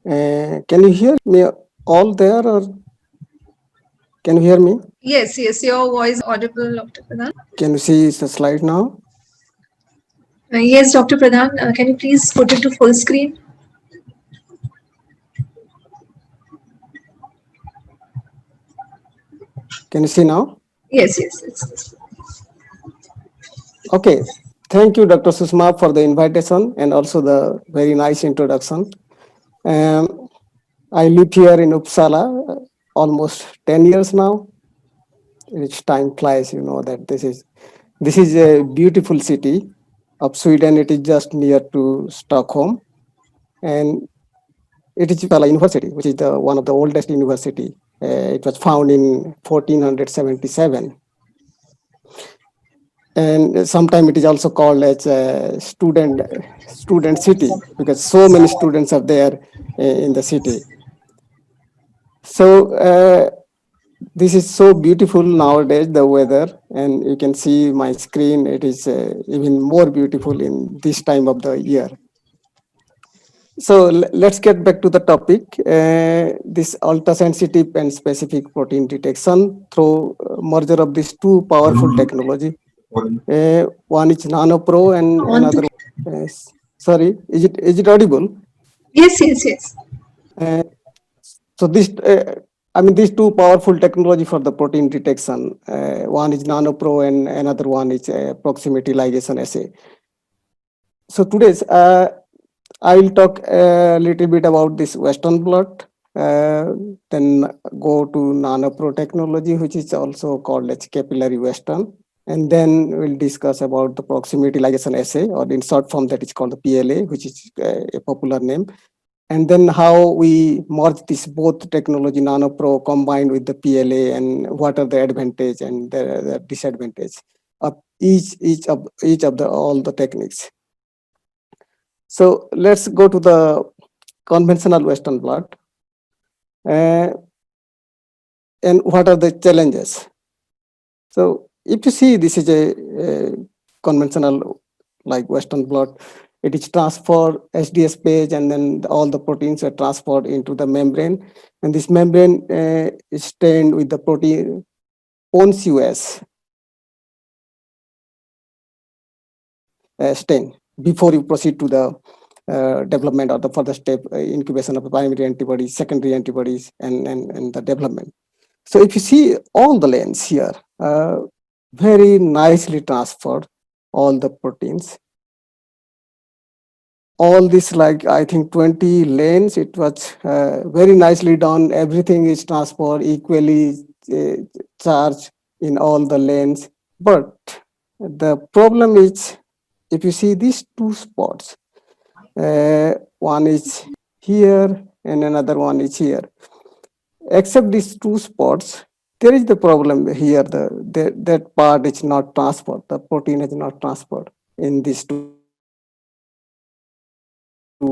Can you hear me all there, or can you hear me? Yes, yes, your voice audible, Dr. Pradhan. Can you see the slide now? Yes, Dr. Pradhan, can you please put it to full screen? Can you see now? Yes, yes, yes. Okay. Thank you, Dr. Susma, for the invitation and also the very nice introduction. Um, I live here in Uppsala almost 10 years now. Each time flies, you know that this is a beautiful city of Sweden. It is just near to Stockholm, and it is Uppsala University, which is one of the oldest university. It was founded in 1477, and sometimes it is also called as a student city because so many students are there in the city. So this is so beautiful nowadays, the weather, and you can see my screen. It is even more beautiful in this time of the year. So let's get back to the topic. This ultra-sensitive and specific protein detection through merger of these two powerful technology. One is NanoPro and On to another. Uh, Sorry, is it audible? yes, yes, yes. Uh, so these two powerful technology for the protein detection. One is NanoPro and another one is proximity ligation assay. So today's I will talk a little bit about this Western blot, then go to NanoPro technology, which is also called as capillary Western. And then we'll discuss about the proximity ligation assay, or in short form that is called the PLA, which is a popular name. And then how we merge this both technology, NanoPro combined with the PLA, and what are the advantage and the disadvantage of each of the all the techniques. So let's go to the conventional Western blot. Uh, and what are the challenges? So if you see this is a conventional like Western blot, it is transferred SDS page, and then all the proteins are transferred into the membrane. And this membrane is stained with the protein PONCUS stain before you proceed to the development or the further step, incubation of the primary antibodies, secondary antibodies, and the development. So if you see all the lanes here, very nicely transferred, all the proteins. All this, like I think 20 lanes, it was very nicely done. Everything is transferred equally uh, charged in all the lanes. But the problem is, if you see these two spots, one is here and another one is here. Except these two spots, there is the problem here. That part is not transferred. The protein is not transferred in these two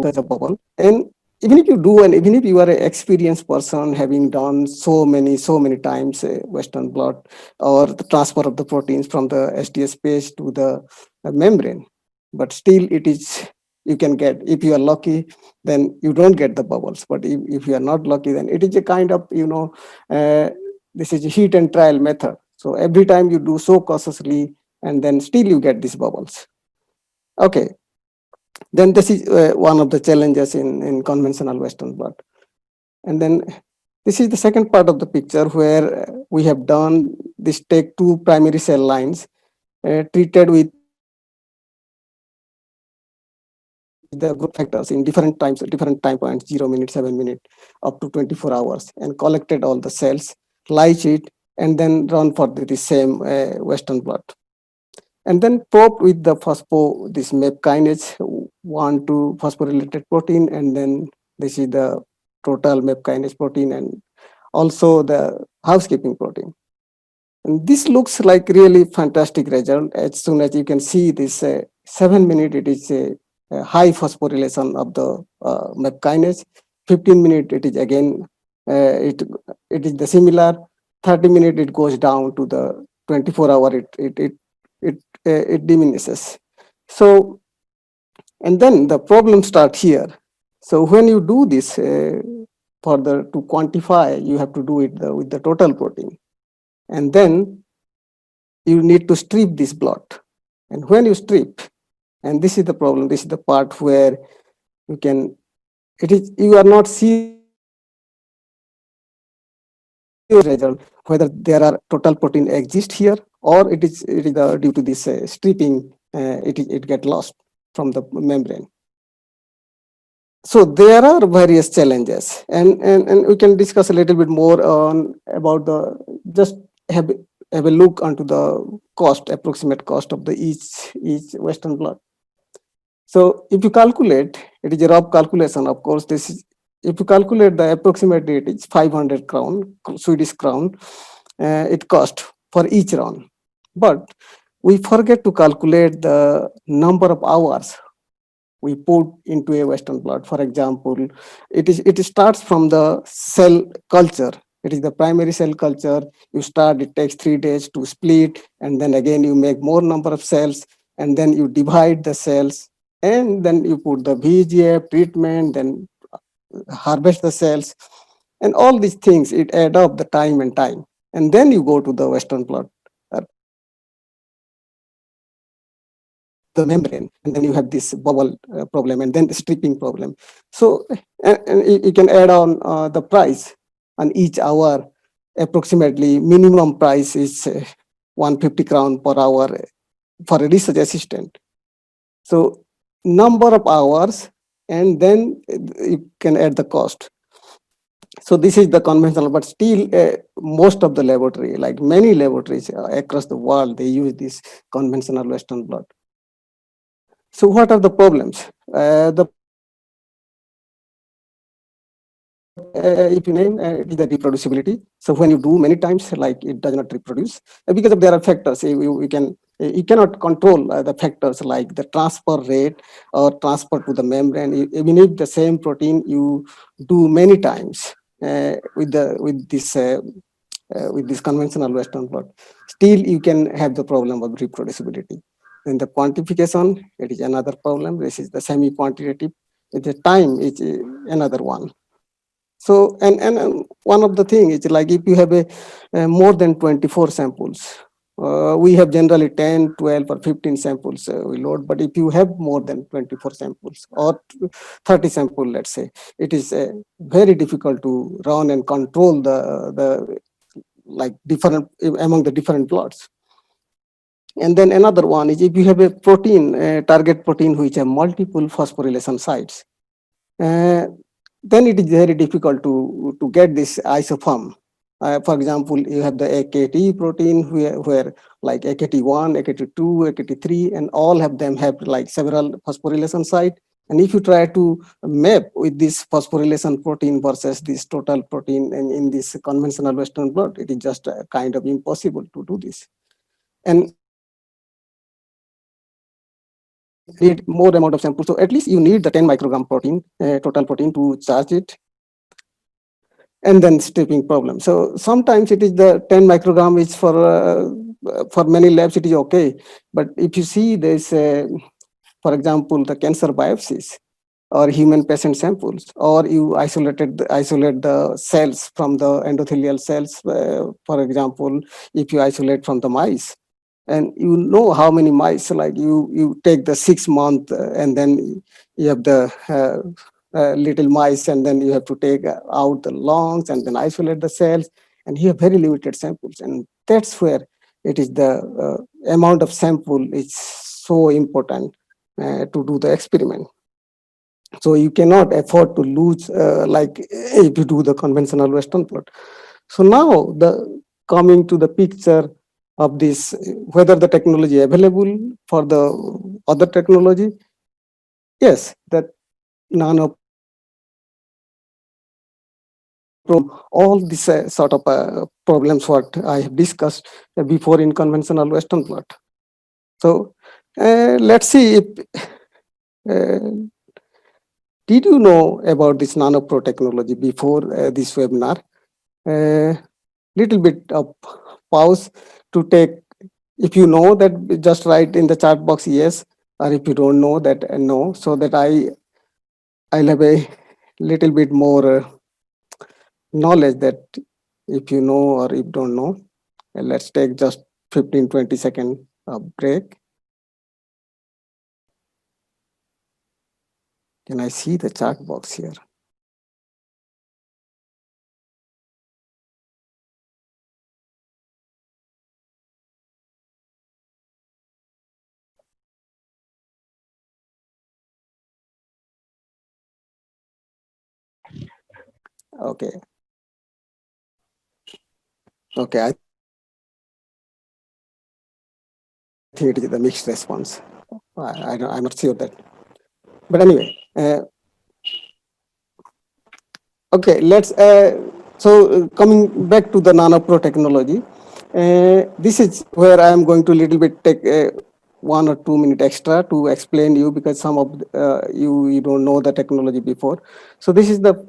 such a bubble. And even if you do, and even if you are an experienced person having done so many times Western blot or the transfer of the proteins from the SDS page to the membrane, but still it is, you can get, if you are lucky, then you don't get the bubbles. But if you are not lucky, then it is a kind of, this is a heat and trial method. So every time you do so cautiously, and then still you get these bubbles. Okay, then this is one of the challenges in conventional Western blot. And then this is the second part of the picture where we have done this, take two primary cell lines treated with the growth factors in different times, different time points, 0 minutes, 7 minutes, up to 24 hours, and collected all the cells, lyse it, and then run for the same Western blot. And then probed with the this MEP kinase, one to phosphorylated protein, and then this is the total MEP kinase protein, and also the housekeeping protein. And this looks like really fantastic result. As soon as you can see this 7 minute, it is a high phosphorylation of the MEP kinase. 15 minute, it is again, it is the similar. 30 minute, it goes down to the 24 hour, it diminishes. So, and then the problem start here. So when you do this further to quantify, you have to do it with the total protein. And then you need to strip this blot. And when you strip, and this is the problem, this is the part where you can, it is, you are not seeing result whether there are total protein exist here or it is due to this stripping, it get lost from the membrane. So there are various challenges, and we can discuss a little bit more on about the, just have a look onto the cost, approximate cost of the each Western blot. So if you calculate, it is a rough calculation, of course, this is, if you calculate the approximate rate, it's 500 crown, Swedish crown, it cost for each round. But we forget to calculate the number of hours we put into a Western blot. For example, it starts from the cell culture. It is the primary cell culture. You start, it takes 3 days to split, and then again you make more number of cells, and then you divide the cells, and then you put the VGF treatment, then harvest the cells, and all these things, it add up the time and time. And then you go to the Western blot, the membrane, and then you have this bubble problem, and then the stripping problem. So and you can add on the price on each hour. Approximately minimum price is 150 crown per hour for a research assistant. So number of hours, and then you can add the cost. So this is the conventional, but still most of the laboratory, like many laboratories across the world, they use this conventional Western blot. So what are the problems? The if you name it is the reproducibility. So when you do many times, like it does not reproduce because of there are factors. You cannot control the factors like the transfer rate or transfer to the membrane. Even if the same protein you do many times with this conventional Western blot, still you can have the problem of reproducibility. Then the quantification, it is another problem. This is the semi-quantitative. The time is another one. So, and one of the things is like if you have a more than 24 samples, we have generally 10, 12, or 15 samples we load. But if you have more than 24 samples or 30 samples, let's say, it is very difficult to run and control the like different among the different plots. And then another one is if you have a protein, target protein which have multiple phosphorylation sites, then it is very difficult to get this isoform. For example, you have the AKT protein where like AKT1, AKT2, AKT3, and all of them have like several phosphorylation sites. And if you try to map with this phosphorylation protein versus this total protein in this conventional Western blot, it is just kind of impossible to do this. And need more amount of sample. So at least you need the 10 microgram protein, total protein to charge it. And then stripping problem. So sometimes it is the 10 microgram is for many labs, it is okay. But if you see this, for example, the cancer biopsies or human patient samples, or you isolate the cells from the endothelial cells, for example, if you isolate from the mice, and you know how many mice, like you take the 6 month and then you have the little mice, and then you have to take out the lungs and then isolate the cells, and you have very limited samples. And that's where it is the amount of sample is so important to do the experiment. So you cannot afford to lose like if you do the conventional Western blot. So now the coming to the picture of this, whether the technology available for the other technology, yes, that nano all these sort of problems what I have discussed before in conventional Western blot. So let's see if did you know about this nanopro technology before this webinar? Little bit of pause to take. If you know that, just write in the chat box yes, or if you don't know that, no, so that I'll have a little bit more knowledge that if you know or if don't know. Let's take just 15-20 second break. Can I see the chat box here? Okay. Okay, I think it is the mixed response. I'm not sure that. But anyway, okay, coming back to the nanopro technology, this is where I am going to little bit take 1 or 2 minutes extra to explain you because some of you don't know the technology before. So this is the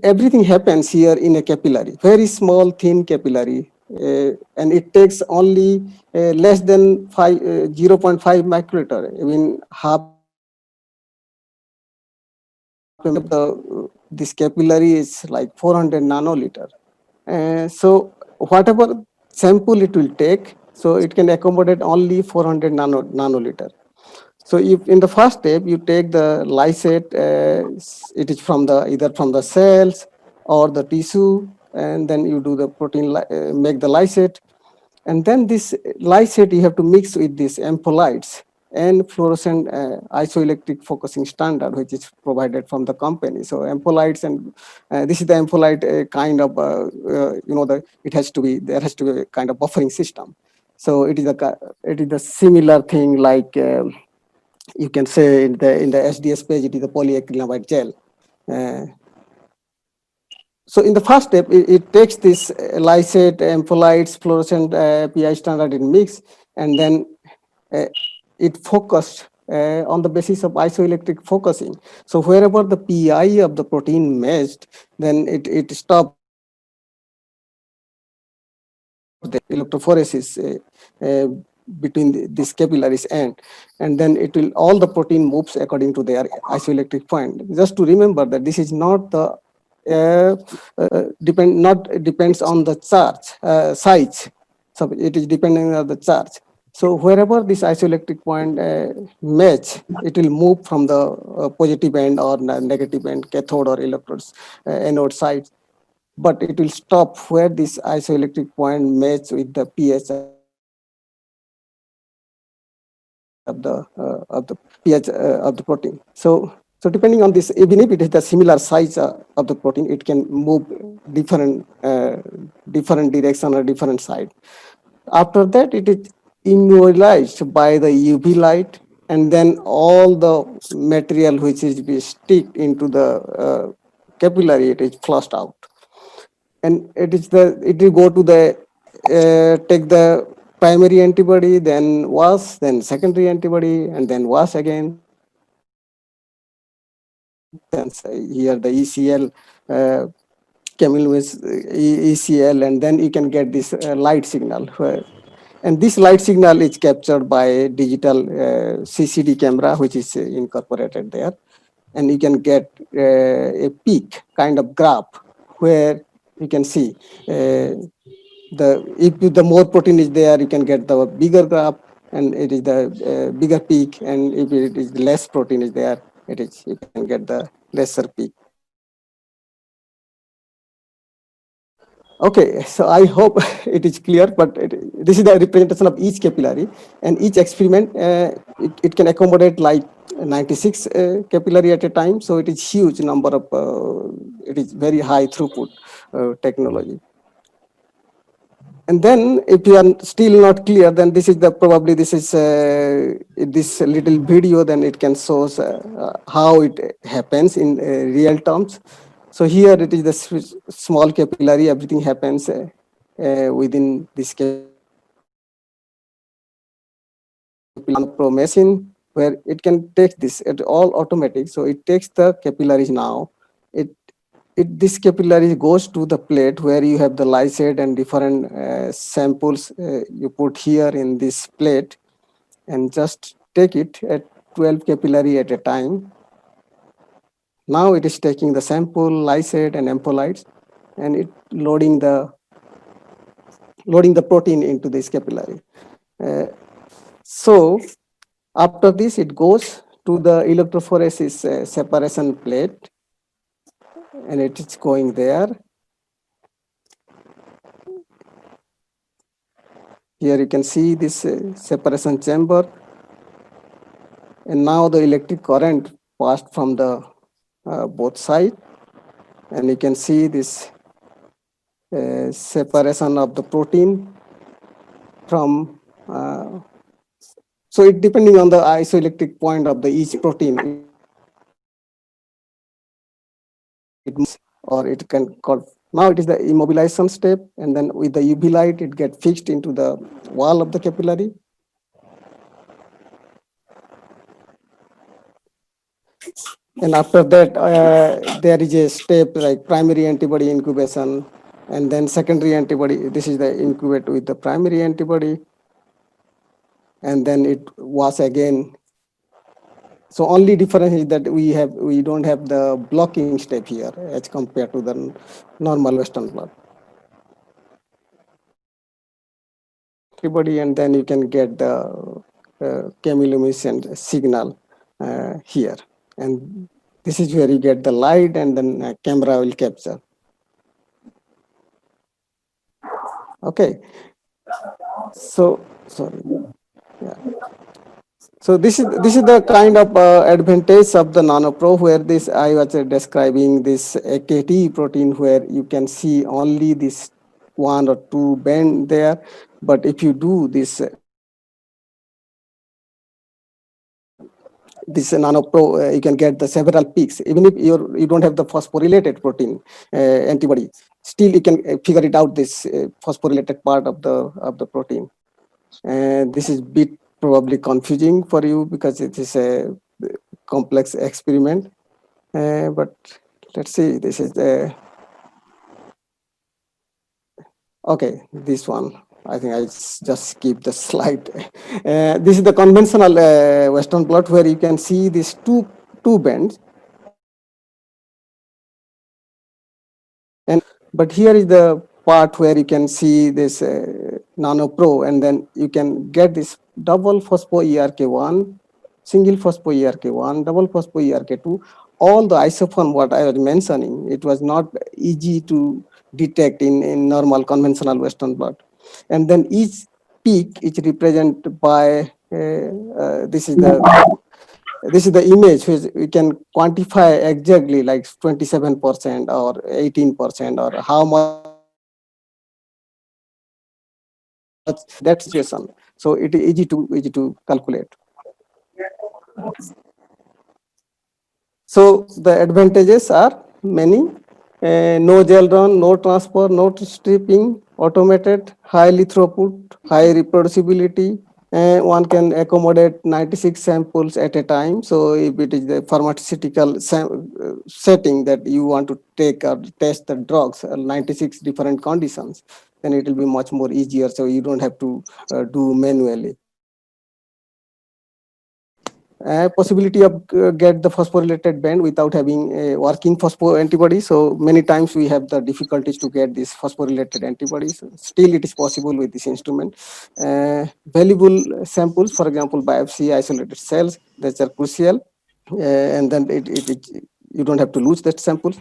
everything happens here in a capillary, very small thin capillary, and it takes only less than 0.5 microliter. I mean half this capillary is like 400 nanoliter. So whatever sample it will take, so it can accommodate only 400 nanoliter. So if in the first step you take the lysate, it is from the either from the cells or the tissue, and then you do the protein, make the lysate, and then this lysate you have to mix with these ampholytes and fluorescent isoelectric focusing standard, which is provided from the company. So ampholytes, and this is the ampholite kind of it has to be, there has to be a kind of buffering system. So it is a similar thing like. You can say in the SDS page, it is a polyacrylamide gel. Uh, so in the first step, it takes this lysate, ampholytes, fluorescent PI standard in mix, and then uh, it focused on the basis of isoelectric focusing. So wherever the PI of the protein matched, then it stopped the electrophoresis between these capillaries, and then it will, all the protein moves according to their isoelectric point. Just to remember that this is not the depends on the charge size. So it is depending on the charge. So wherever this isoelectric point match, it will move from the positive end or negative end, cathode or electrodes, anode side, but it will stop where this isoelectric point match with the pH of the pH of the protein. So depending on this, even if it is the similar size of the protein, it can move different direction or different side. After that, it is immobilized by the UV light, and then all the material which is be stick into the capillary, it is flushed out, and it will go to the take the primary antibody, then wash, then secondary antibody, and then wash again. Then here the ECL, Camille with ECL, and then you can get this light signal. And this light signal is captured by a digital CCD camera, which is incorporated there. And you can get a peak kind of graph where you can see if the more protein is there, you can get the bigger graph, and it is the bigger peak. And if it is less protein is there, you can get the lesser peak. Okay, so I hope it is clear, but this is the representation of each capillary, and each experiment, it can accommodate like 96 capillary at a time. So it is huge number of, it is very high throughput technology. And then if you are still not clear, then this is the, probably this is this little video, then it can show how it happens in real terms. So here it is the small capillary, everything happens within this Pro machine, where it can take this, it all automatic. So it takes the capillaries now. This capillary goes to the plate where you have the lysate and different samples you put here in this plate, and just take it at 12 capillary at a time. Now it is taking the sample, lysate and ampolites, and it loading the protein into this capillary. So after this, it goes to the electrophoresis separation plate, and it is going there. Here you can see this separation chamber, and now the electric current passed from the both sides, and you can see this separation of the protein from. So it depending on the isoelectric point of the each protein, it moves, or it can call. Now it is the immobilization step, and then with the UV light, it get fixed into the wall of the capillary. And after that, there is a step like primary antibody incubation, and then secondary antibody. This is the incubate with the primary antibody, and then it was again. So only difference is that we don't have the blocking step here as compared to the normal Western blot. Antibody, and then you can get the chemiluminescent signal here, and this is where you get the light, and then camera will capture. Okay, so sorry. Yeah. So this is the kind of advantage of the NanoPro, where this I was describing this AKT protein, where you can see only this one or two band there, but if you do this NanoPro, you can get the several peaks. Even if you don't have the phosphorylated protein antibody, still you can figure it out this phosphorylated part of the protein. And this is bit probably confusing for you because it is a complex experiment. But let's see. This is the okay. This one. I think I just skip the slide. This is the conventional Western blot, where you can see these two bands. And but here is the part where you can see this NanoPro, and then you can get this double phospho ERK1, single phospho ERK1, double phospho ERK2, all the isoform what I was mentioning. It was not easy to detect in normal conventional Western blot. And then each peak is represented by this is the image which we can quantify exactly, like 27% or 18% or how much that situation. So it is easy to calculate. So the advantages are many. No gel run, no transfer, no stripping, automated, highly throughput, high reproducibility. One can accommodate 96 samples at a time. So if it is the pharmaceutical setting that you want to take or test the drugs, 96 different conditions, then it will be much more easier. So you don't have to do manually. Possibility of get the phosphorylated band without having a working phospho antibody. So many times we have the difficulties to get these phosphorylated antibodies. Still, it is possible with this instrument. Valuable samples, for example, biopsy isolated cells, that are crucial, and then you don't have to lose that sample.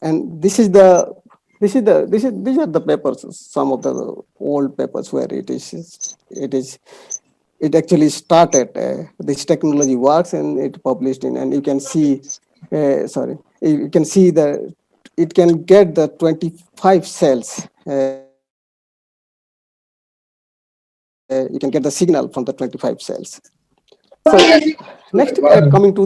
And these are the papers, some of the old papers where it actually started. This technology works, and it published in, and you can see, you can see that it can get the 25 cells. You can get the signal from the 25 cells. So next, coming to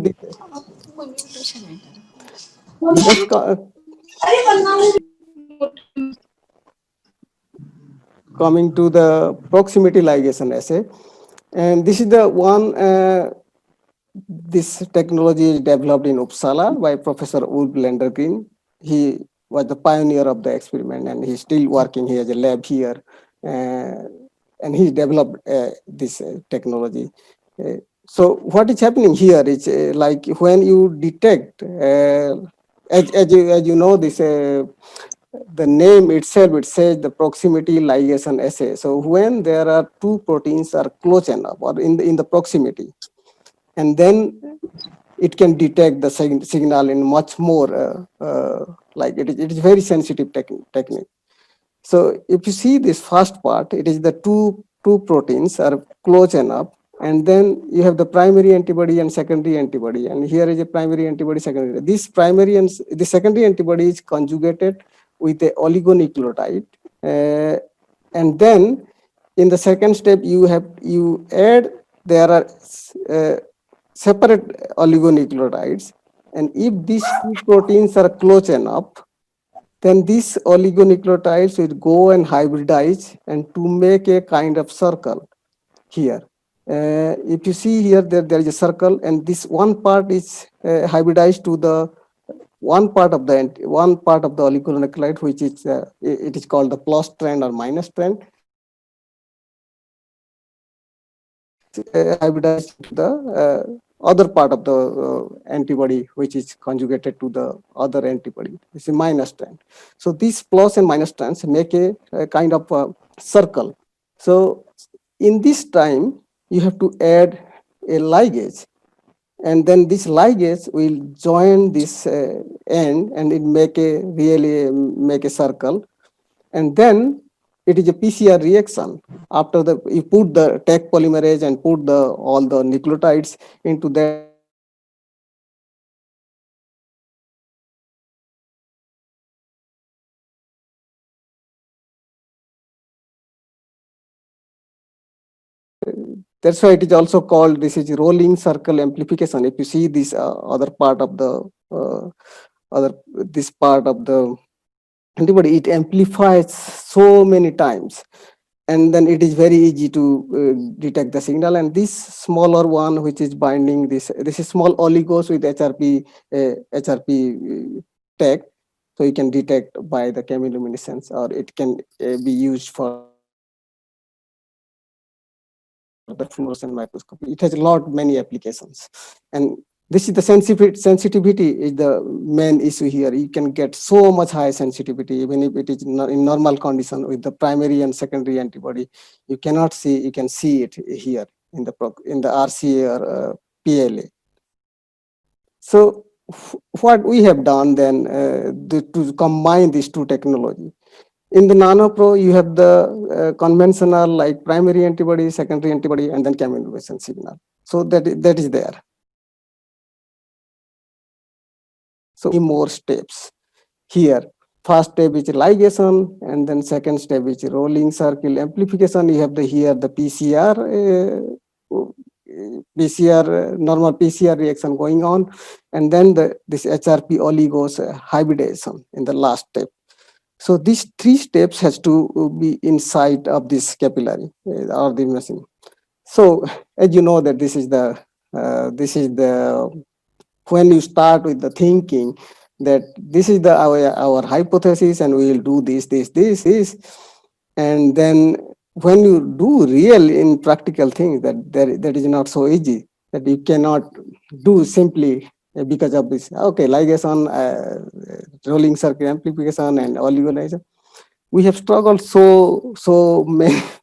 the proximity ligation assay, and this is the one. This technology is developed in Uppsala by Professor Ulf Lendergren. He was the pioneer of the experiment, and he's still working. He has a lab here, and he developed this technology. So what is happening here is like when you detect, as you know, this the name itself, it says the proximity ligation assay. So when there are two proteins are close enough or in the proximity, and then it can detect the signal in much more like it is very sensitive technique. So if you see this first part, it is the two proteins are close enough, and then you have the primary antibody and secondary antibody, and here is a primary antibody, secondary. This primary and the secondary antibody is conjugated with a oligonucleotide, and then in the second step you add, there are separate oligonucleotides, and if these two proteins are close enough, then these oligonucleotides will go and hybridize and to make a kind of circle here. If you see here, there is a circle, and this one part is hybridized to the one part of the oligonucleotide, which is it is called the plus strand or minus strand, hybridized to the other part of the antibody, which is conjugated to the other antibody. This is minus strand. So these plus and minus strands make a kind of a circle. So in this time, you have to add a ligase, and then this ligase will join this end, and it make a really make a circle, and then it is a PCR reaction. After the you put the Taq polymerase and put the all the nucleotides into that circle, and then you have to hybridized that's why it is also called, this is rolling circle amplification. If you see this other part of the other this part of the antibody, it amplifies so many times, and then it is very easy to detect the signal. And this smaller one, which is binding this is small oligos with HRP tag, so you can detect by the chemiluminescence, or it can be used for the fluorescent microscopy. It has a lot many applications, and this is the sensitivity is the main issue here. You can get so much high sensitivity even if it is in normal condition with the primary and secondary antibody. You cannot see, you can see it here in the RCA or PLA. So what we have done then to combine these two technology. In the NanoPro, you have the conventional like primary antibody, secondary antibody, and then chemiluminescent signal. So that is there. So more steps here. First step is ligation, and then second step is rolling circle amplification. You have the here the normal PCR reaction going on, and then this HRP oligos hybridization in the last step. So these three steps has to be inside of this capillary or the machine. So as you know that this is the when you start with the thinking that this is the our hypothesis and we will do this, and then when you do real in practical things, that is not so easy, that you cannot do simply because of this ligation, rolling circuit amplification, and oligolysis. We have struggled so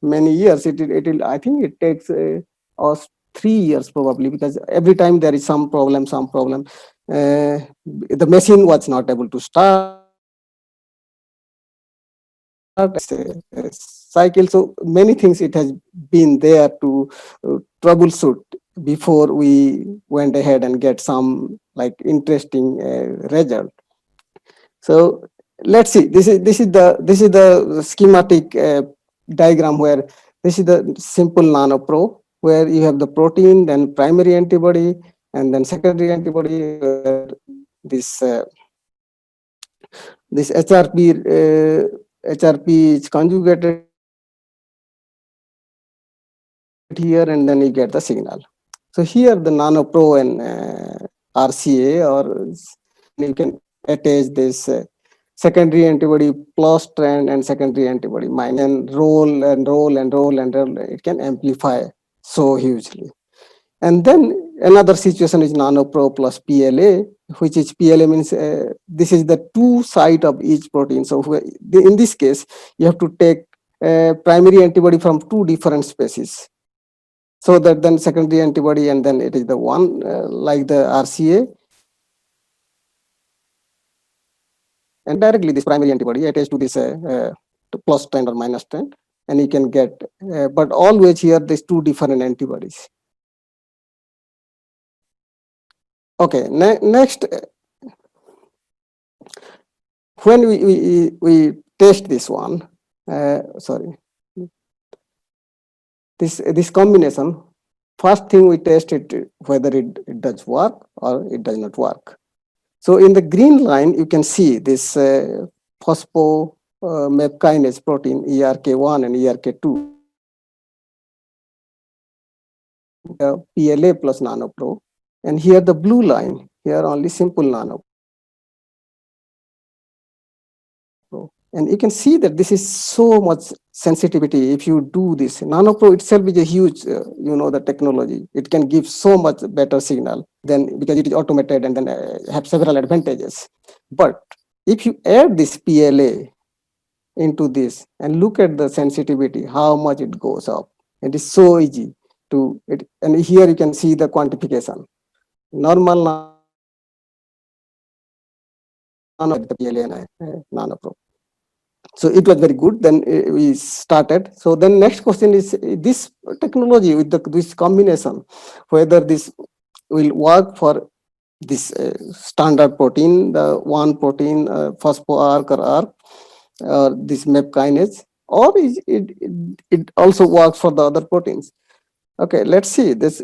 many years. It I think it takes us 3 years probably, because every time there is some problem. The machine was not able to start. Cycle. So many things it has been there to troubleshoot before we went ahead and get some like interesting result. So let's see. This is the schematic diagram where this is the simple NanoPro, where you have the protein, then primary antibody, and then secondary antibody. Where this this HRP is conjugated here, and then you get the signal. So here the NanoPro and RCA, or then you can attach this secondary antibody plus strand and secondary antibody minus, and roll and roll and roll and roll. It can amplify so hugely. And then another situation is NanoPro plus PLA, which is PLA means this is the two side of each protein. So in this case, you have to take primary antibody from two different species. So that then secondary antibody, and then it is the one like the RCA. And directly this primary antibody attached to this to plus 10 or minus 10, and you can get, but always here there's two different antibodies. Okay, next, when we test this one, sorry, this combination, first thing we test it whether it does work or it does not work. So in the green line, you can see this phospho MEP kinase protein ERK1 and ERK2, PLA plus NanoPro, and here the blue line, here only simple NanoPro. And you can see that this is so much sensitivity. If you do this, NanoPro itself is a huge, the technology. It can give so much better signal than, because it is automated and then have several advantages. But if you add this PLA into this and look at the sensitivity, how much it goes up. It is so easy to it. And here you can see the quantification. Normal the PLA and NanoPro. So it was very good. Then we started. So then next question is this technology with this combination, whether this will work for this standard protein, the one protein, phospho-ARC or ARC, or this MEP kinase, or it also works for the other proteins. Okay, let's see this.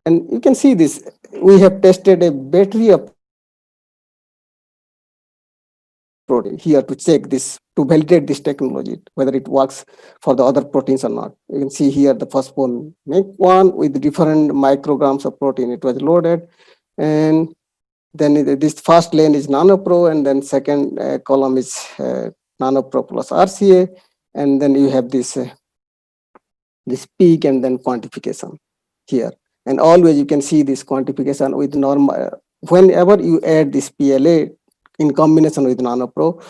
And you can see this. We have tested a battery of protein here to check this, to validate this technology, whether it works for the other proteins or not. You can see here the first one, make one with different micrograms of protein. It was loaded, and then this first lane is NanoPro, and then second column is NanoPro plus RCA, and then you have this peak and then quantification here. And always you can see this quantification with normal. Whenever you add this PLA in combination with NanoPro,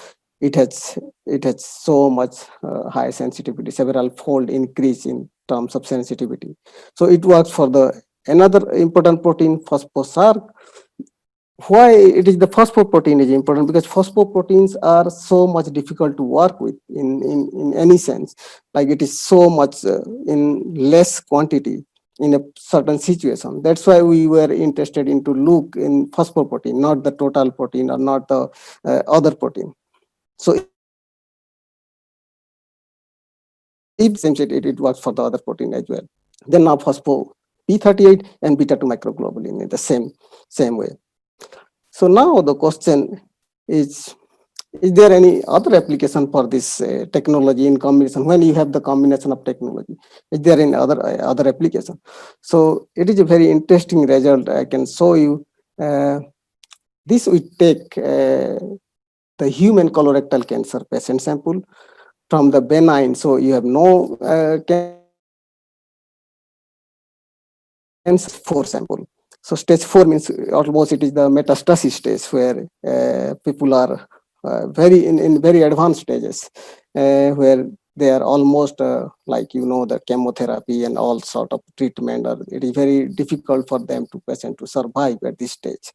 it has so much high sensitivity, several fold increase in terms of sensitivity. So it works for the another important protein, phospho-SARC. Why it is the phosphoprotein is important? Because phosphoproteins are so much difficult to work with in any sense. Like it is so much in less quantity in a certain situation. That's why we were interested in to look in phosphoprotein, not the total protein or not the other protein. So it seems it works for the other protein as well. Then now phospho P38 and beta 2 microglobulin in the same way. So now the question is there any other application for this technology in combination? When you have the combination of technology, is there any other application? So it is a very interesting result. I can show you. This we take the human colorectal cancer patient sample from the benign. So you have no cancer 4 sample. So stage 4 means almost it is the metastasis stage where people are very in very advanced stages, where they are almost like the chemotherapy and all sort of treatment, or it is very difficult for them patient to survive at this stage.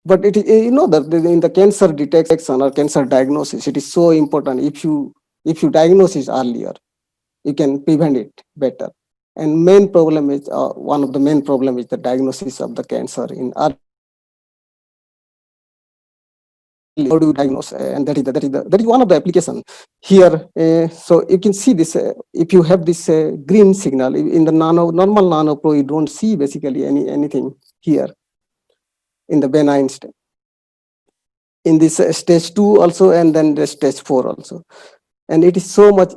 But it is that in the cancer detection or cancer diagnosis, it is so important. If you diagnose it earlier, you can prevent it better. And main problem is one of the main problem is the diagnosis of the cancer in early. How do you diagnose? And that is one of the application here. So you can see this. If you have this green signal in the normal NanoPro, you don't see basically anything here in the benign state. In this stage 2 also, and then the stage 4 also, and it is so much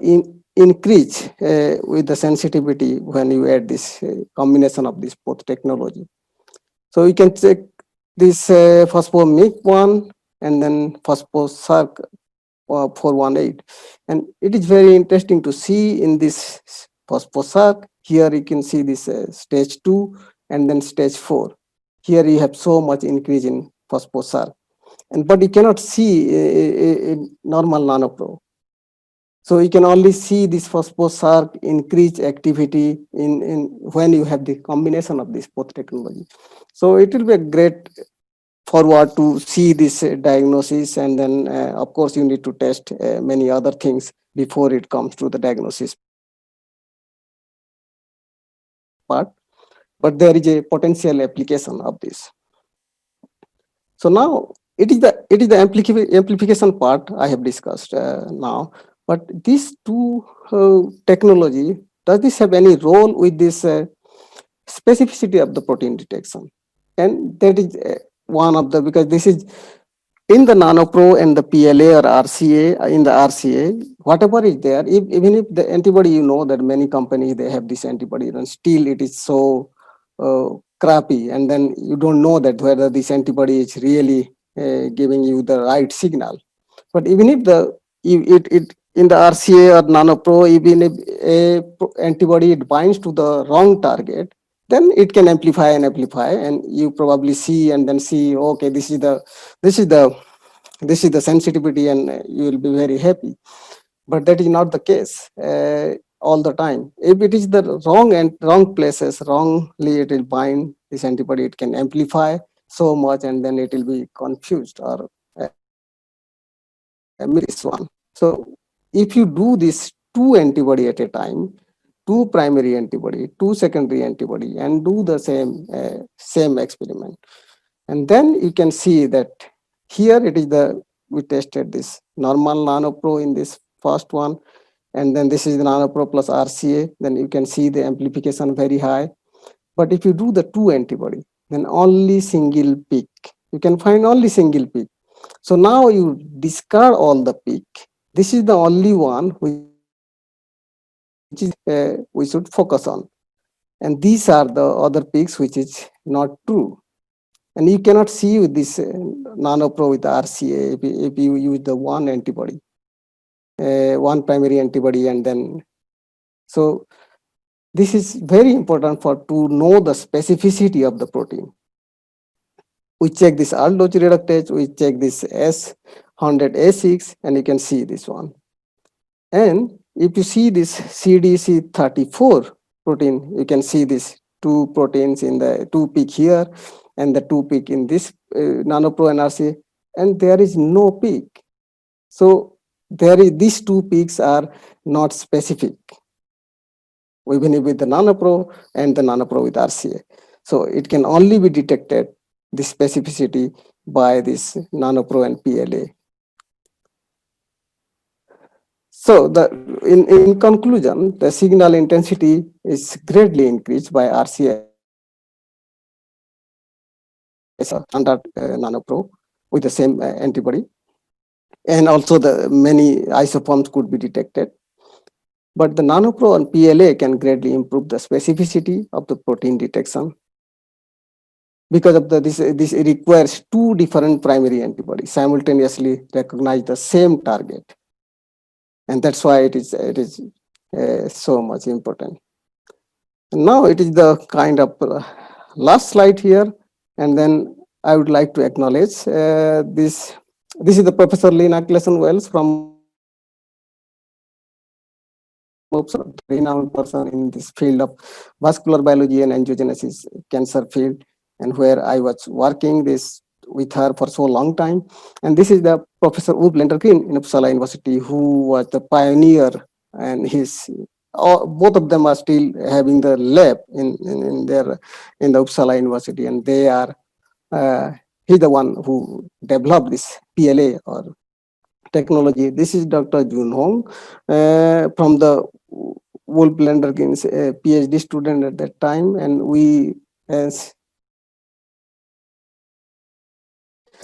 increase with the sensitivity when you add this combination of this both technology. So you can check this phospho-MYC1 and then phospho-SARC 418. And it is very interesting to see in this phosphosarc. Here you can see this stage 2 and then stage 4. Here you have so much increase in phosphosarc. And but you cannot see in normal nanopro. So you can only see this phosphosarc increase activity in when you have the combination of this both technology. So it will be a great forward to see this diagnosis, and then of course you need to test many other things before it comes to the diagnosis part. But there is a potential application of this. So now it is the amplification part I have discussed now. But these two technology, does this have any role with this specificity of the protein detection? And that is one of the, because this is in the nanopro and the PLA or RCA, in the RCA, whatever is there, even if the antibody, you know that many companies they have this antibody, and still it is so crappy, and then you don't know that whether this antibody is really giving you the right signal. But even if it in the RCA or nanopro, even if a antibody it binds to the wrong target, then it can amplify, and you probably see and then see, okay, this is the this is the sensitivity, and you will be very happy. But that is not the case all the time. If it is the wrong and wrong places, wrongly it will bind this antibody, it can amplify so much, and then it will be confused or miss one. So if you do this two antibody at a time, two primary antibody, two secondary antibody, and do the same experiment, and then you can see that here it is we tested this normal nanopro in this first one, and then this is the nanopro plus RCA, then you can see the amplification very high. But if you do the two antibody, then only single peak, you can find only single peak. So now you discard all the peak. This is the only one which is we should focus on, and these are the other peaks which is not true. And you cannot see with this nanopro with RCA if you use the one antibody, one primary antibody, and then so this is very important for to know the specificity of the protein. We check this aldose reductase, we check this S100A6, and you can see this one. And if you see this CDC34 protein, you can see this two proteins in the two peak here and the two peak in this nanopro and RCA, and there is no peak. So these two peaks are not specific, even with the nanopro and the nanopro with RCA. So it can only be detected, the specificity, by this nanopro and PLA. So in conclusion, the signal intensity is greatly increased by RCA standard nanopro with the same antibody, and also the many isoforms could be detected. But the nanopro and PLA can greatly improve the specificity of the protein detection because of this it requires two different primary antibodies simultaneously recognize the same target, and that's why it is so much important. And now it is the kind of last slide here, and then I would like to acknowledge this. This is the Professor Lynn Acklesen-Wells from Uppsala, renowned person in this field of vascular biology and angiogenesis cancer field, and where I was working this with her for so long time. And this is the Professor Ulf Lendergren in Uppsala University, who was the pioneer, and both of them are still having the lab in the Uppsala University, and they are he's the one who developed this PLA or technology. This is Dr. Jun Hong from the Wolf Lendergren's PhD student at that time, and we as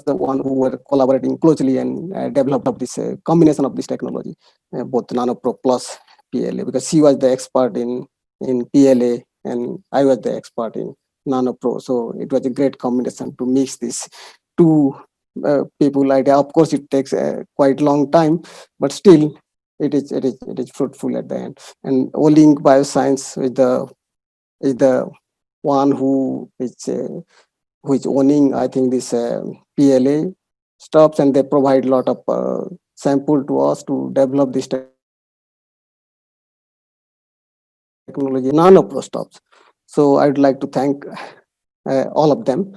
the one who were collaborating closely and developed this combination of this technology, both nanopro plus PLA, because she was the expert in PLA and I was the expert in nanopro. So it was a great combination to mix these two people idea. Of course, it takes quite long time, but still, it is fruitful at the end. And Olink Bioscience is the one who is owning, I think, this PLA stops, and they provide a lot of sample to us to develop this technology, nanopro stops. So I'd like to thank all of them.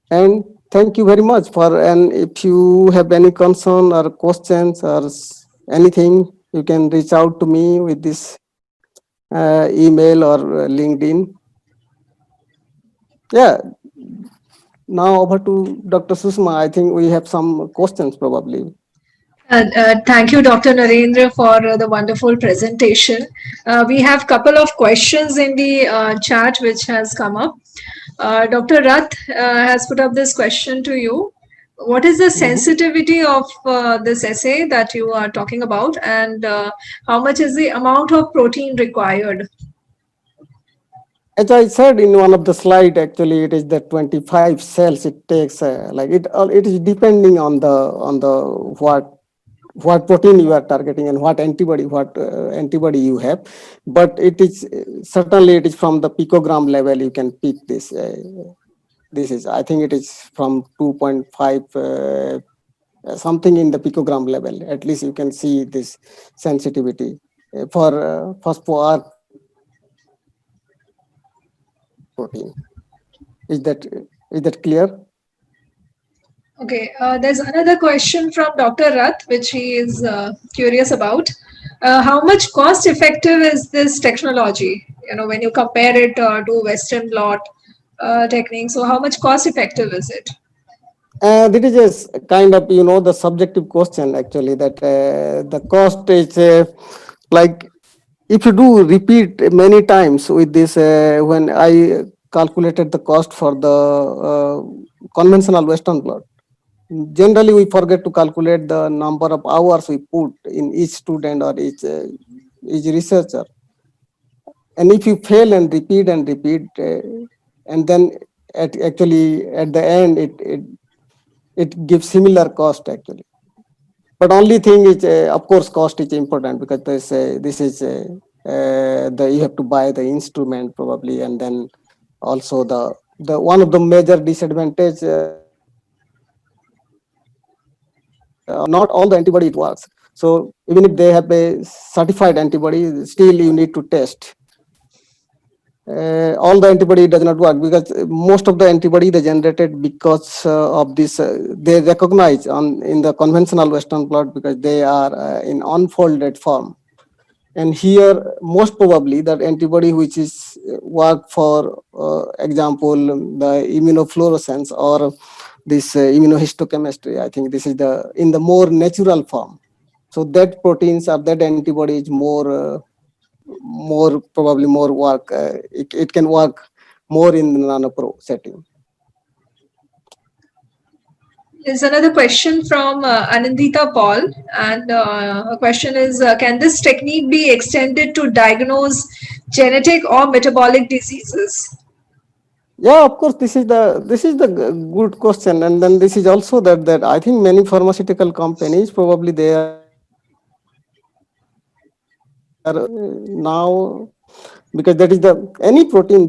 And thank you very much for, and if you have any concern or questions or anything, you can reach out to me with this email or LinkedIn. Yeah, now over to Dr. Susma. I think we have some questions probably. Thank you, Dr. Narendra, for the wonderful presentation. We have couple of questions in the chat which has come up. Dr. Rath has put up this question to you. What is the Mhm. sensitivity of this assay that you are talking about, and how much is the amount of protein required? As I said in one of the slide, actually, it is the 25 cells it takes. Like it is depending on the what protein you are targeting and what antibody you have. But it is certainly it is from the picogram level you can pick this. This is, I think, it is from 2.5 something in the picogram level. At least you can see this sensitivity for phosphor protein. Is that clear? Okay, there's another question from Dr. Rath, which he is curious about. How much cost effective is this technology? When you compare it to Western blot technique, so how much cost effective is it? That is a kind of, the subjective question actually, that the cost is like, if you do repeat many times with this, when I calculated the cost for the conventional Western blot, generally we forget to calculate the number of hours we put in each student or each researcher. And if you fail and repeat, and then actually at the end it gives similar cost actually. But only thing is, of course, cost is important, because this is the you have to buy the instrument probably, and then also the one of the major disadvantage, not all the antibody it works. So even if they have a certified antibody, still you need to test. All the antibody does not work, because most of the antibody they generated because of this, they recognize on in the conventional Western blot, because they are in unfolded form. And here, most probably, that antibody which is work for example, the immunofluorescence or this immunohistochemistry, I think this is the in the more natural form. So that proteins or that antibody is more probably more work. It can work more in the nanopro setting. There's another question from Anandita Paul, and her question is: can this technique be extended to diagnose genetic or metabolic diseases? Yeah, of course, this is the good question. And then this is also that I think many pharmaceutical companies probably they are now, because that is the any protein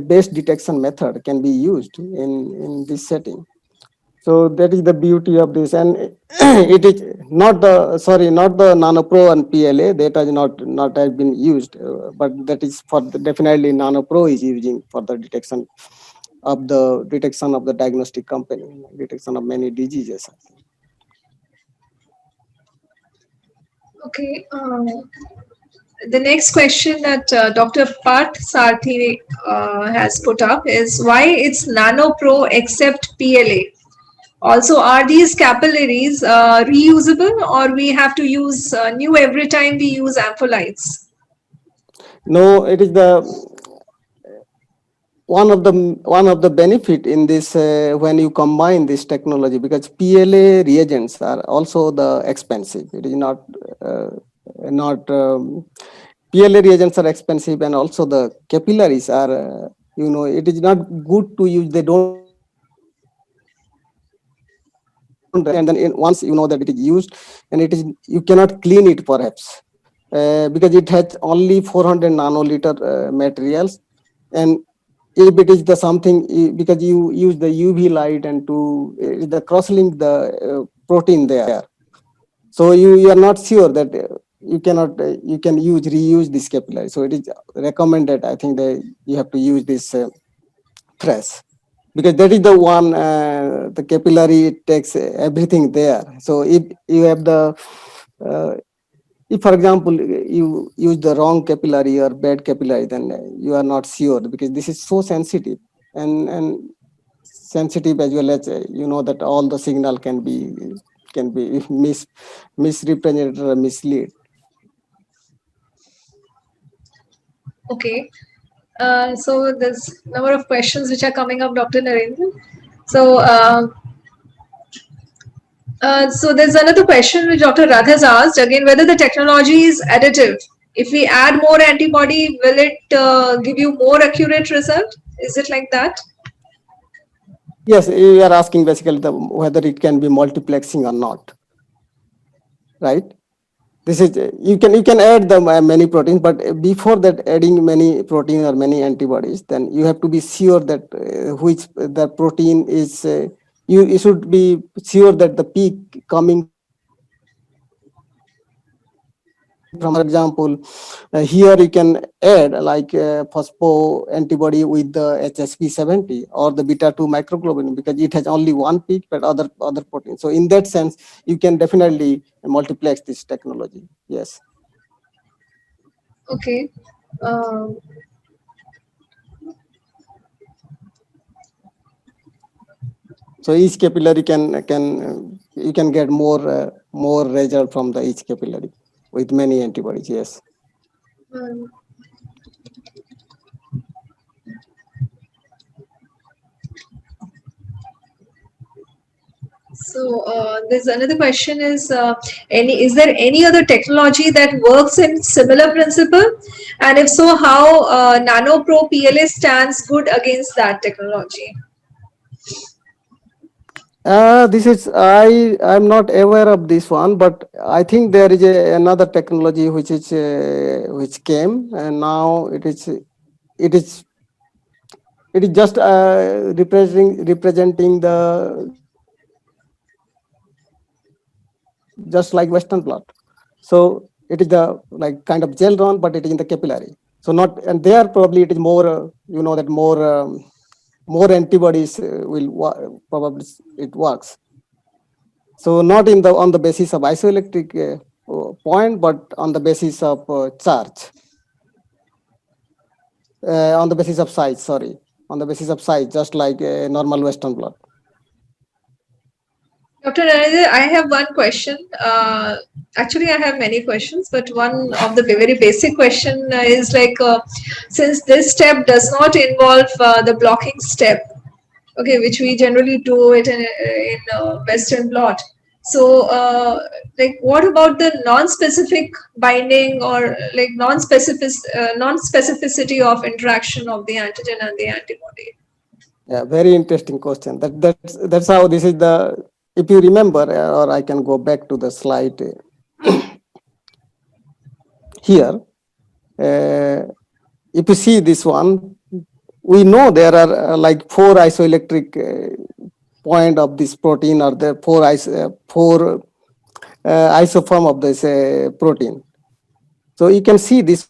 based detection method can be used in this setting. So that is the beauty of this. And it is not the nanopro and PLA that has not has been used, but that is for definitely nanopro is using for the detection of the diagnostic company, detection of many diseases. Okay. The next question that Dr. Parth Sarthi has put up is: why it's Nano Pro except PLA? Also, are these capillaries reusable, or we have to use new every time we use ampholytes? No, it is the one of the benefit in this, when you combine this technology, because PLA reagents are also the expensive. It is uh, not PLA reagents are expensive, and also the capillaries are, it is not good to use. They don't and then once you know that it is used, and it is, you cannot clean it perhaps, because it has only 400 nanoliter materials. And if it is the something, because you use the UV light and to the cross-link the protein there, so you are not sure that you cannot you can reuse this capillary. So it is recommended, I think, that you have to use this press, because that is the one, the capillary takes everything there. So if you have the uh, if for example you use the wrong capillary or bad capillary, then you are not sure, because this is so sensitive, and sensitive as well as that all the signal can be misrepresented or mislead. Okay. So there's number of questions which are coming up, Dr. Narendra. So there's another question which Dr. Rath has asked again, whether the technology is additive. If we add more antibody, will it give you more accurate result? Is it like that? Yes, you are asking basically whether it can be multiplexing or not, right? This is, you can add the many proteins, but before that adding many protein or many antibodies, then you have to be sure that which the protein is, you should be sure that the peak coming from the protein is for example, here you can add like phospho antibody with the HSP70 or the beta 2 microglobulin, because it has only one peak but other proteins. So in that sense, you can definitely multiplex this technology. Yes. Okay. Um, So each capillary you can get more result from the each capillary with many antibodies. Yes. um, there's another question is there any other technology that works in similar principle? And if so, how NanoPro PLA stands good against that technology? This is, I'm not aware of this one, but I think there is another technology which came, and now it is it is just representing the just like Western blot. So it is the like kind of gel run, but it is in the capillary. So not, and there probably it is more, that more antibodies probably it works. So not in the on the basis of isoelectric point, but on the basis of charge, on the basis of size. Sorry, on the basis of size, just like a normal Western blot. Dr. Narendra, I have one question. Actually, I have many questions, but one of the very basic question is like, since this step does not involve the blocking step, okay, which we generally do it in Western blot. So, like, what about the non-specific binding or like non-specificity of interaction of the antigen and the antibody? Yeah, very interesting question. That's how this is the. If you remember, or I can go back to the slide here. If you see this one, we know there are like four isoelectric point of this protein, or the four isoform of this protein. So you can see this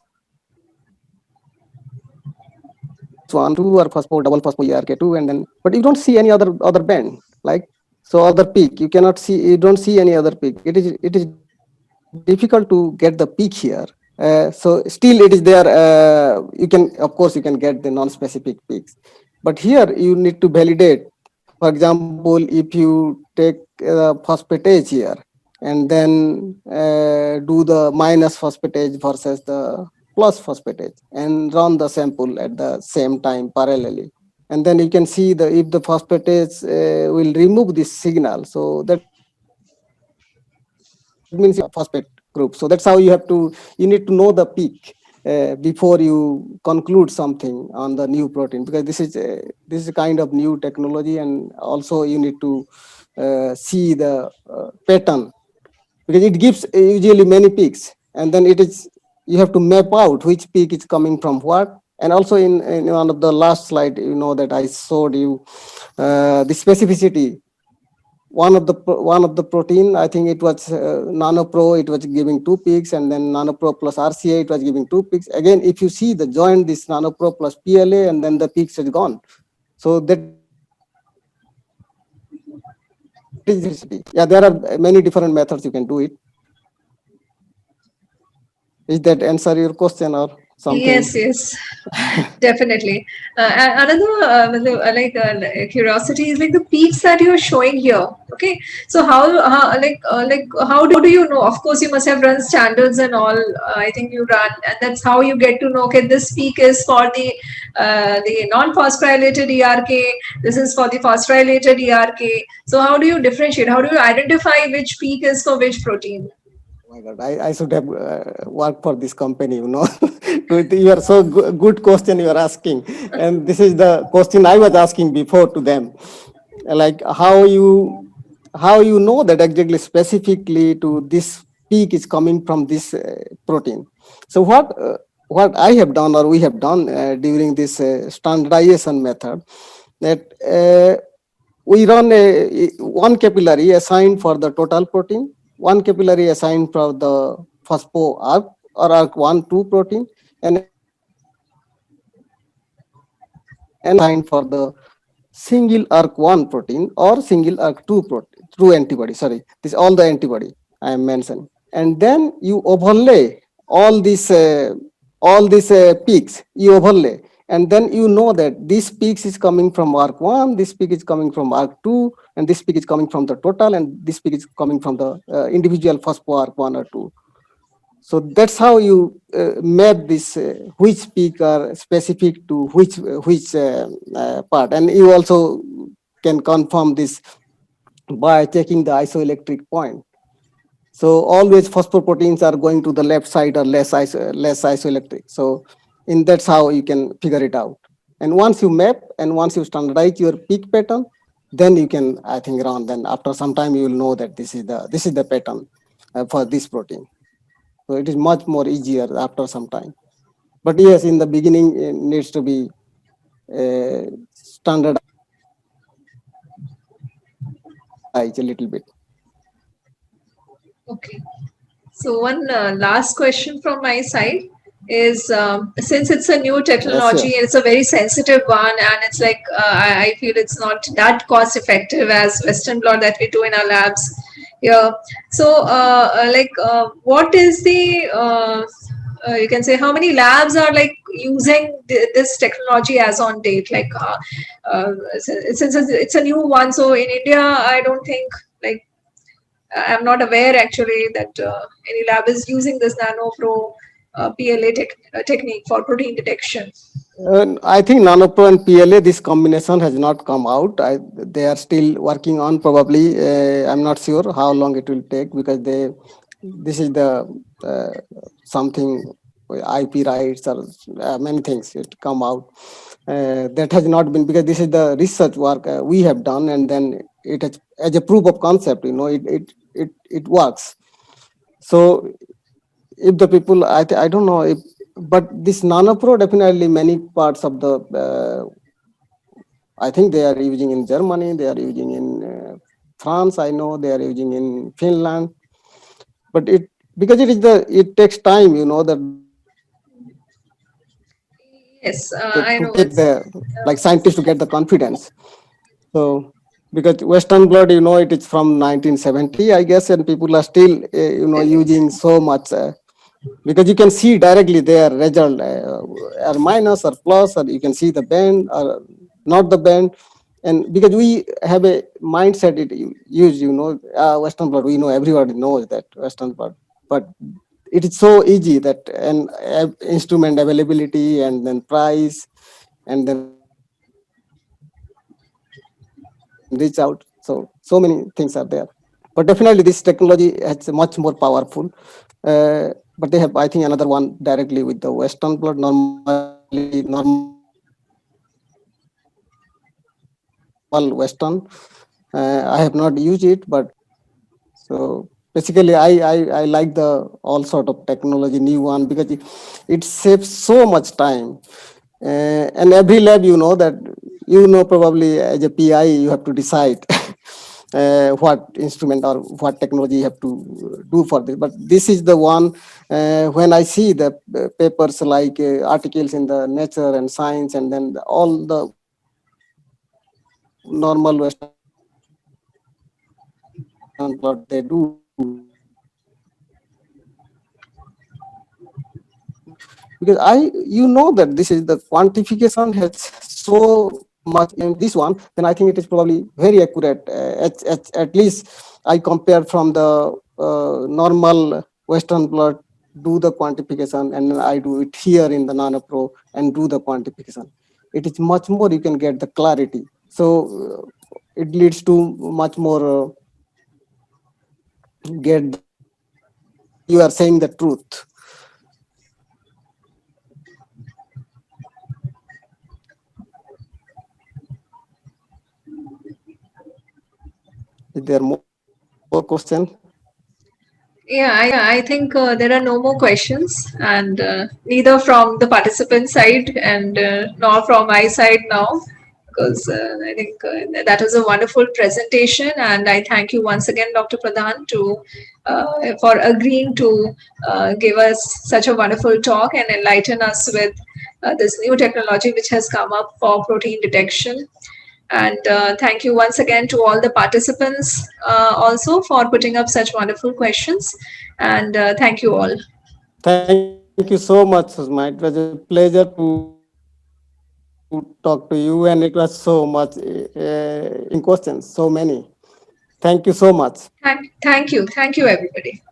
one, two are phospho, double phospho ERK2, and then, but you don't see any other band, like, so other peak. You don't see any other peak. It is difficult to get the peak here. So still it is there. You can, of course, you can get the non-specific peaks, but here you need to validate. For example, if you take phosphatase here, and then do the minus phosphatase versus the plus phosphatase, and run the sample at the same time parallelly, and then you can see the if the phosphatase will remove this signal. So that means you have phosphate group. So that's how you need to know the peak. before you conclude something on the new protein, because this is a kind of new technology, and also you need to see the pattern, because it gives usually many peaks, and then it is you have to map out which peak is coming from what. And also in one of the last slide, that I showed you the specificity. One of the protein, I think it was nanopro, it was giving two peaks, and then nanopro plus RCA, it was giving two peaks. Again, if you see the join this nanopro plus PLA, and then the peaks is gone. So that is the specificity. Yeah, there are many different methods you can do it. Is that answer your question or something? Yes, yes. Definitely. Another curiosity is like the peaks that you're showing here. Okay, so how do you know? Of course, you must have run standards and all. I think you run, and that's how you get to know. Okay, this peak is for the non-phosphorylated ERK. This is for the phosphorylated ERK. So how do you differentiate? How do you identify which peak is for which protein? Oh my God, I should have worked for this company. You are so good question you are asking. And this is the question I was asking before to them. Like how you know that exactly specifically to this peak is coming from this protein. So what I have done or we have done during this standardization method, that we run one capillary assigned for the total protein, one capillary assigned for the phospho arc or arc 1 2 protein, and another assigned for the single arc 1 protein or single arc 2 protein through antibody. Sorry, this all the antibody I am mentioning. And then you overlay all these peaks, you overlay, and then you know that this peaks is coming from arc 1, this peak is coming from arc 2, and this peak is coming from the total, and this peak is coming from the individual phospho arc 1 or 2. So that's how you map this which peak are specific to which part, and you also can confirm this by checking the isoelectric point. So always phosphoproteins are going to the left side or less isoelectric. So that's how you can figure it out. And once you map and once you standardize your peak pattern, then you can, I think, run. Then after some time you will know that this is the pattern for this protein. So it is much more easier after some time. But yes, in the beginning, it needs to be standardized a little bit. Okay. So one last question from my side is since it's a new Yes, technology yes. and it's a very sensitive one, and it's like I feel it's not that cost effective as Western blot that we do in our labs here. So what is the you can say how many labs are like using this technology as on date? Like since it's a new one, so in India, I don't think like I'm not aware actually that any lab is using this NanoPro technique for protein detection. I think nanopro and PLA, this combination has not come out. They are still working on, probably. I'm not sure how long it will take, because this is the something IP rights or many things it come out. That has not been, because this is the research work we have done, and then it has, as a proof of concept, it works. So if the people, I don't know if, but this nanopro, definitely many parts of the I think they are using in Germany, they are using in France, I know they are using in Finland. But it takes time, Yes, I to know get it's. the, like, scientists to get the confidence. So because Western blood, it is from 1970, I guess, and people are still using so much, because you can see directly their result, are minus or plus, or you can see the band or not the band. And because we have a mindset, Western blood, we know, everybody knows that Western blood, but it is so easy that, and instrument availability, and then price, and then reach out. So many things are there. But definitely this technology is much more powerful. but they have, I think, another one directly with the Western blot. Normally, normal Western. I have not used it, but so basically, I like the all sort of technology, new one, because it saves so much time. And every lab, that, probably as a PI, you have to decide what instrument or what technology you have to do for this. But this is the one, when I see the papers like articles in the Nature and Science, and then all the normal Western blot they do, because that this is the quantification has so much in this one, then I think it is probably very accurate. At least I compare from the normal Western blot, do the quantification, and then I do it here in the Nano Pro and do the quantification. It is much more, you can get the clarity. So it leads to much more get the clarity that you are saying the truth. Is there more question? Yeah, I think there are no more questions, and neither from the participant side and nor from my side now, because I think that was a wonderful presentation, and I thank you once again, Dr. Pradhan, for agreeing to give us such a wonderful talk and enlighten us with this new technology which has come up for protein detection. And thank you once again to all the participants also for putting up such wonderful questions. And thank you all. Thank you so much, Susma. It was a pleasure to talk to you, and it was so much interesting questions, so many. Thank you so much. Thank you. Thank you, everybody.